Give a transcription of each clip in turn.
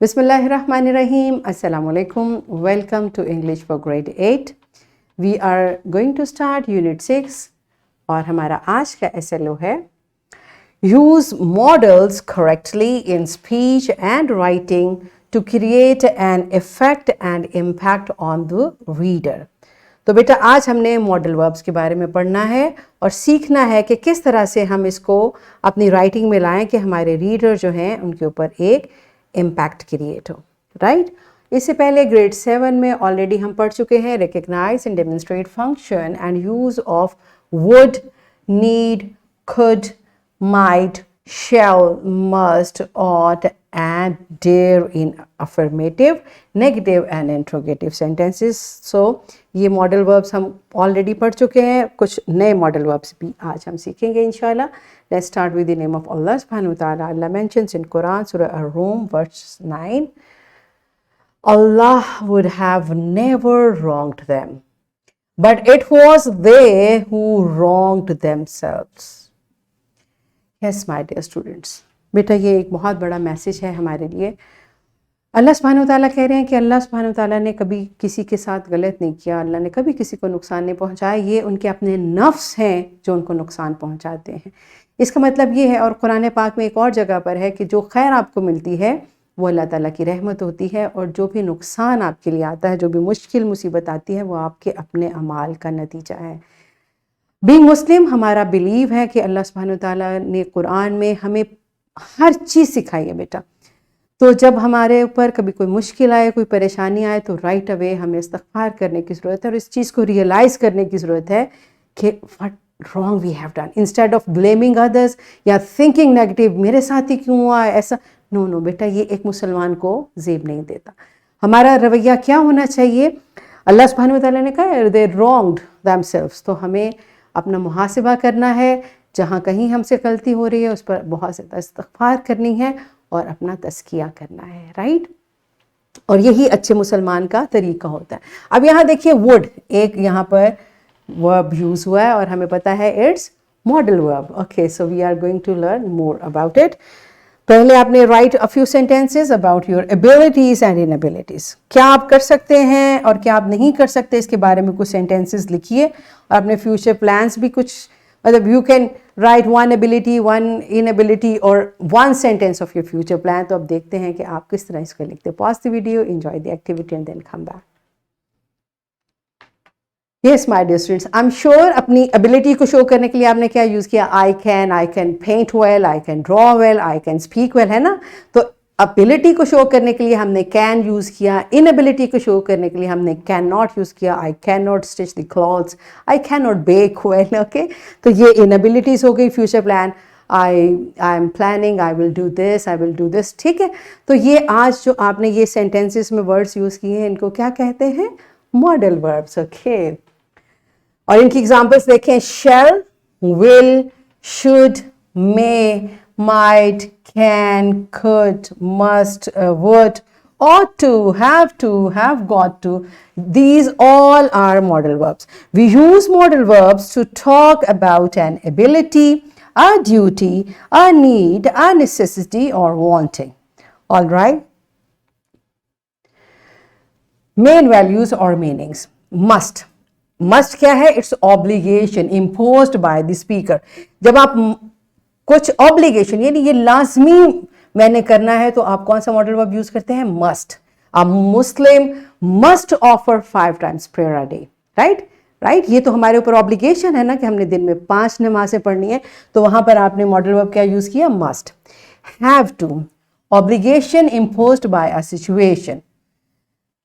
Bismillahirrahmanirrahim. Assalamu alaikum. Welcome to English for grade 8. We are going to start unit 6 और हमारा आज का SLO है Use models correctly in speech and writing to create an effect and impact on the reader. तो बेटा आज हमने modal verbs के बारे में पढ़ना है और सीखना है कि किस तरह से हम इसको अपनी राइटिंग में लाएं कि हमारे रीडर जो हैं उनके ऊपर एक इम्पैक्ट क्रिएट हो, राइट। इससे पहले ग्रेड 7 में ऑलरेडी हम पढ़ चुके हैं recognise and demonstrate function and use of would, need, could, might, shall, must, ought and dare in affirmative, negative and interrogative sentences. So ये मॉडल वर्ब्स हम ऑलरेडी पढ़ चुके हैं, कुछ नए मॉडल वर्ब्स भी आज हम सीखेंगे इंशाल्लाह. Let's start with the name of Allah subhanahu wa ta'ala. Allah mentions in Quran, Surah Ar-Rum, verse 9, Allah would have never wronged them, but it was they who wronged themselves. Yes, my dear students. बेटा ये एक बहुत बड़ा message है हमारे लिए. अल्लाह सुब्हानहू ताला कह रहे हैं कि अल्लाह सुब्हानहू ताला ने कभी किसी के साथ गलत नहीं किया, अल्लाह ने कभी किसी को नुकसान नहीं पहुंचाया. ये उनके अपने नफ्स हैं जो उनको नुकसान पहुंचाते हैं. इसका मतलब ये है, और कुरान पाक में एक और जगह पर है कि जो खैर आपको मिलती है वो अल्लाह ताला की रहमत होती है, और जो भी नुकसान आपके लिए आता है, जो भी मुश्किल मुसीबत आती है, वो आपके अपने अमाल का नतीजा है. बीइंग मुस्लिम हमारा बिलीव है कि अल्लाह सुब्हानहू ताला ने कुरान में हमें हर चीज़ सिखाई है बेटा. तो जब हमारे ऊपर कभी कोई मुश्किल आए, कोई परेशानी आए, तो राइट अवे हमें इस्तग़फ़ार करने की ज़रूरत है और इस चीज़ को रियलाइज़ करने की ज़रूरत है कि what wrong we have done, instead of blaming others या थिंकिंग नेगेटिव, मेरे साथ ही क्यों हुआ ऐसा. नो बेटा, ये एक मुसलमान को ज़ेब नहीं देता. हमारा रवैया क्या होना चाहिए? अल्लाह सुब्हानहू व तआला ने कहा दे रॉन्ग्ड देमसेल्व्स, तो हमें अपना मुहासिबा करना है. जहाँ कहीं हमसे गलती हो रही है उस पर बहुत ज़्यादा इस्तग़फ़ार करनी है और अपना तज़किया करना है, राइट. और यही अच्छे मुसलमान का तरीका होता है. अब यहाँ देखिए वुड, एक यहाँ पर वर्ब यूज़ हुआ है और हमें पता है it's modal verb. Okay, so we are going to learn more about it. पहले आपने write a few sentences about your abilities and inabilities. क्या आप कर सकते हैं और क्या आप नहीं कर सकते, इसके बारे में कुछ सेंटेंसेस लिखिए. और अपने फ्यूचर प्लान्स भी कुछ, मतलब you can write one ability, one inability और one sentence of your future plan. तो अब देखते हैं कि आप किस तरह इसको लिखते हैं. Pause the video, enjoy the activity and then come back. Yes my dear students, I am sure अपनी एबिलिटी को शो करने के लिए आपने क्या यूज़ किया? I can paint well, I can draw well, I can speak well, है ना. तो एबिलिटी को शो करने के लिए हमने कैन यूज़ किया. इनएबिलिटी को शो करने के लिए हमने कैन नॉट यूज़ किया. I can not stitch the clothes, I can not bake well. Okay, तो ये इनएबिलिटीज़ हो गई. Future plan, I am planning, I will do this, I will do this. ठीक है, तो ये आज जो आपने ये सेंटेंसेस में वर्ड्स यूज़ किए हैं इनको क्या कहते हैं? Modal verbs. ओके, और इनकी एग्जाम्पल्स देखें. Shall, will, should, may, might, can, could, must, would, ought to, have got to. These all are modal verbs. We use modal verbs to talk about an ability, a duty, a need, a necessity or wanting. All right. Main values or meanings. Must. Must क्या है? It's obligation imposed by the speaker. जब आप कुछ obligation यानी ये लाजमी मैंने करना है, तो आप कौन सा मॉडल वर्ब यूज करते हैं? Must. A Muslim must offer 5 times prayer a day. Right. ये तो हमारे ऊपर ऑब्लिगेशन है ना कि हमने दिन में 5 नमाज़ें पढ़नी है. तो वहां पर आपने मॉडल वर्ब क्या यूज किया? Must. Have to, obligation imposed by a situation.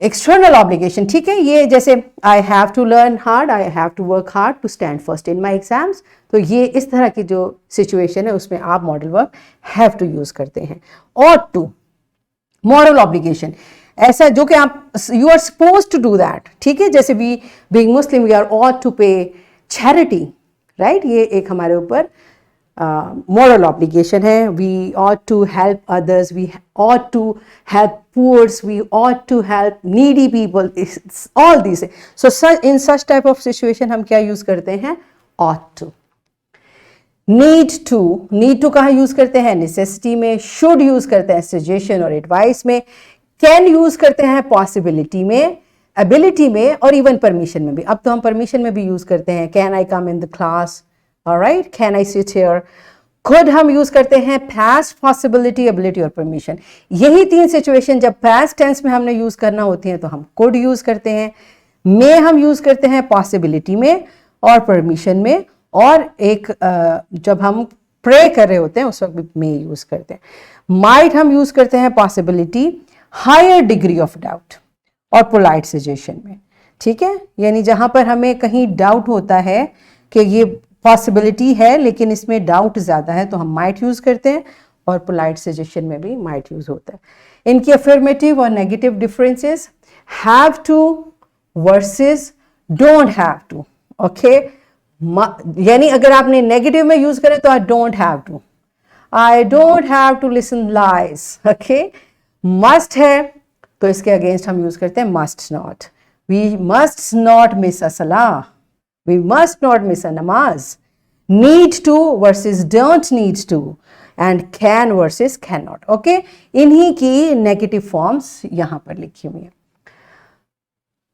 External obligation, ठीक है. ये जैसे I have to learn hard, I have to work hard to stand first in my exams. तो ये इस तरह की जो सिचुएशन है उसमें आप modal verb have to use करते हैं. ऑट टू, मॉरल ऑब्लिगेशन, ऐसा जो कि आप you are suppose to do that. ठीक है, जैसे we being Muslim we are ought to pay charity, right. ये एक हमारे ऊपर moral obligation है. We ought to help others, we ought to help poor, we ought to help needy people. It's all these. So in such type of situation हम क्या use करते हैं? ought to. Need to कहाँ use करते हैं? Necessity में। Should use करते हैं सजेशन और एडवाइस में। कैन यूज करते हैं पॉसिबिलिटी में, एबिलिटी में और इवन परमिशन में भी। अब तो हम परमिशन में भी यूज करते हैं, can I come in the class, alright, can I sit here. खुद हम यूज करते हैं पास्ट, पॉसिबिलिटी, एबिलिटी और परमिशन। यही तीन सिचुएशन जब पास्ट टेंस में हमने यूज करना होती है तो हम कुड यूज करते हैं। में हम यूज करते हैं पॉसिबिलिटी में और परमिशन में, और एक जब हम प्रे कर रहे होते हैं उस वक्त भी में यूज करते हैं। माइट हम यूज करते हैं possibility, higher degree of doubt और पोलाइट सजेशन में। ठीक है, यानी जहां पर हमें कहीं डाउट होता है कि ये पॉसिबिलिटी है लेकिन इसमें डाउट ज्यादा है तो हम माइट यूज करते हैं, और पोलाइट सजेशन में भी माइट यूज होता है। इनकी अफर्मेटिव और negative differences, have to versus don't have to. Okay, यानी अगर आपने नेगेटिव में यूज करें तो I don't have to listen lies. Okay, must है तो इसके अगेंस्ट हम यूज करते हैं must not. We must not miss a सलाह, we must not miss a नमाज। Need to versus don't need to, and can versus can not. Okay, इन्हीं की नेगेटिव फॉर्म्स यहां पर लिखी हुई है।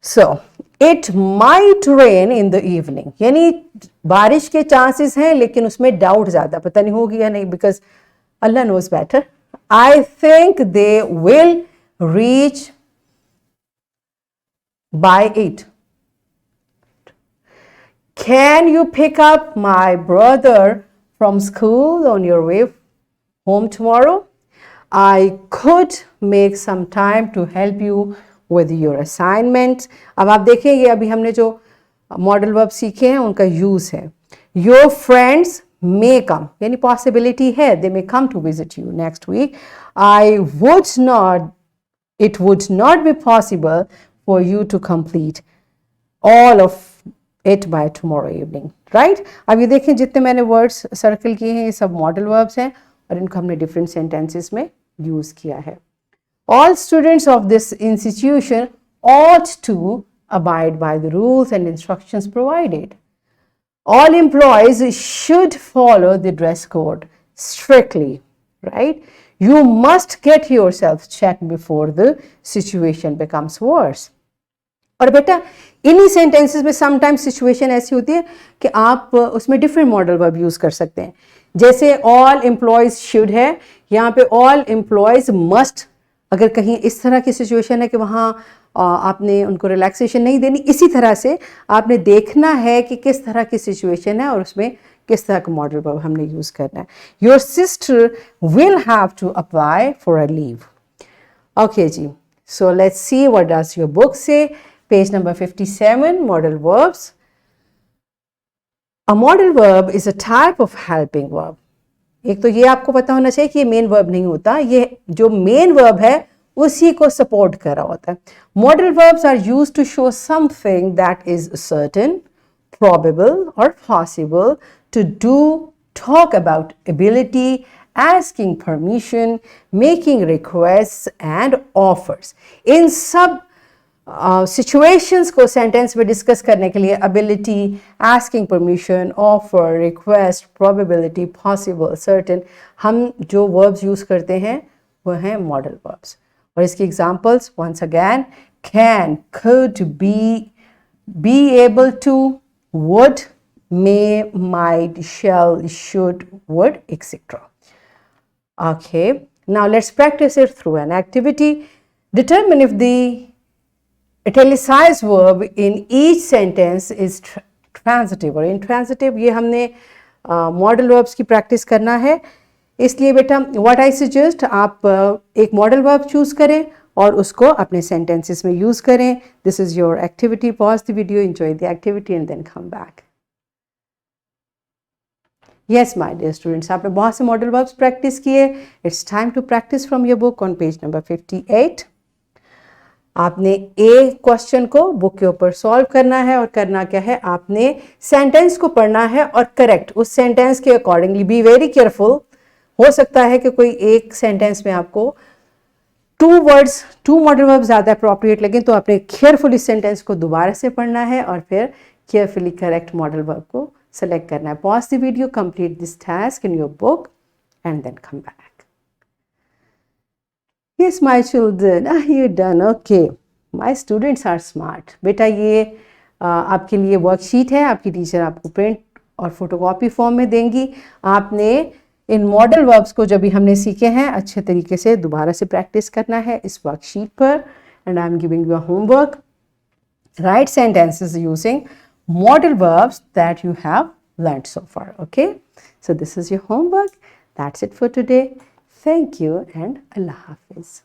So it might rain in the evening, यानी बारिश के चांसेस हैं लेकिन उसमें डाउट ज्यादा, पता नहीं होगी या नहीं, because Allah knows better. I think they will reach by 8. Can you pick up my brother from school on your way home tomorrow? I could make some time to help you with your assignment. अब आप देखें ये अभी हमने जो modal verb सीखे हैं उनका यूज है। Your friends may come, यानी पॉसिबिलिटी है, they may come to visit you next week. It would not be possible for you to complete all of it by tomorrow evening, right? अब ये देखें जितने मैंने वर्ड्स सर्कल किए हैं ये सब मॉडल वर्ब्स हैं और इनको हमने डिफरेंट सेंटेंसेस में यूज किया है। All students of this institution ought to abide by the rules and instructions provided. All employees should follow the dress code strictly, right? You must get yourself checked before the situation becomes worse. और बेटा इन्हीं sentences में sometimes situation ऐसी होती है कि आप उसमें डिफरेंट मॉडल वर्ब यूज कर सकते हैं। जैसे ऑल एम्प्लॉयज शुड है, यहाँ पे ऑल एम्प्लॉयज मस्ट। अगर कहीं इस तरह की सिचुएशन है कि वहाँ आपने उनको रिलैक्सेशन नहीं देनी, इसी तरह से आपने देखना है कि किस तरह की सिचुएशन है और उसमें किस तरह का मॉडल वर्ब हमने यूज करना है। Your sister will have to apply for a leave. Okay जी, so let's see what does your book say. Page number 57, modal verbs. A modal verb is a type of helping verb. एक तो ये आपको पता होना चाहिए कि ये मेन वर्ब नहीं होता, ये जो मेन वर्ब है उसी को सपोर्ट कर रहा होता है। Modal verbs are used to show something that is certain, probable or possible to do, talk about ability, asking permission, making requests and offers. इन सब सिचुएशंस को सेंटेंस में डिस्कस करने के लिए ability, asking permission, offer, request, probability, possible, certain, हम जो verbs use करते हैं वो हैं मॉडल वर्ब्स। और इसकी examples once again, can, could, be able to, would, may, might, shall, should, would, etcetera. Okay, now let's practise it through an activity. Determine if the italicized verb in each sentence is transitive और intransitive। ये हमने modal verbs की practice करना है, इसलिए बेटा what I suggest आप एक मॉडल वर्ब चूज करें और उसको अपने सेंटेंसेस में यूज करें। This is your activity. Pause the video, enjoy the activity and then come back. Yes my dear students, आपने बहुत से मॉडल वर्ब्स प्रैक्टिस किए। It's time to practice from your book on page number 58। आपने ए question को book के ऊपर solve करना है और करना क्या है, आपने सेंटेंस को पढ़ना है और करेक्ट उस सेंटेंस के अकॉर्डिंगली बी वेरी केयरफुल। हो सकता है कि कोई एक सेंटेंस में आपको टू मॉडल वर्ब ज्यादा अप्रोप्रिएट लगे, तो आपने केयरफुल इस सेंटेंस को दोबारा से पढ़ना है और फिर केयरफुली करेक्ट मॉडल वर्ब को सेलेक्ट करना है. Pause the video, complete this task in your book and then come back. Yes, my children, are you done? Okay. My students are smart. बेटा ये आपके लिए वर्कशीट है, आपकी टीचर आपको प्रिंट और फोटोकॉपी फॉर्म में देंगी. आपने इन मॉडल वर्ब्स को जब भी हमने सीखे हैं अच्छे तरीके से दोबारा से प्रैक्टिस करना है इस वर्कशीट पर. And I am giving you a homework. Write sentences using model verbs that you have learned so far. Okay, so this is your homework. That's it for today. Thank you and Allah Hafiz.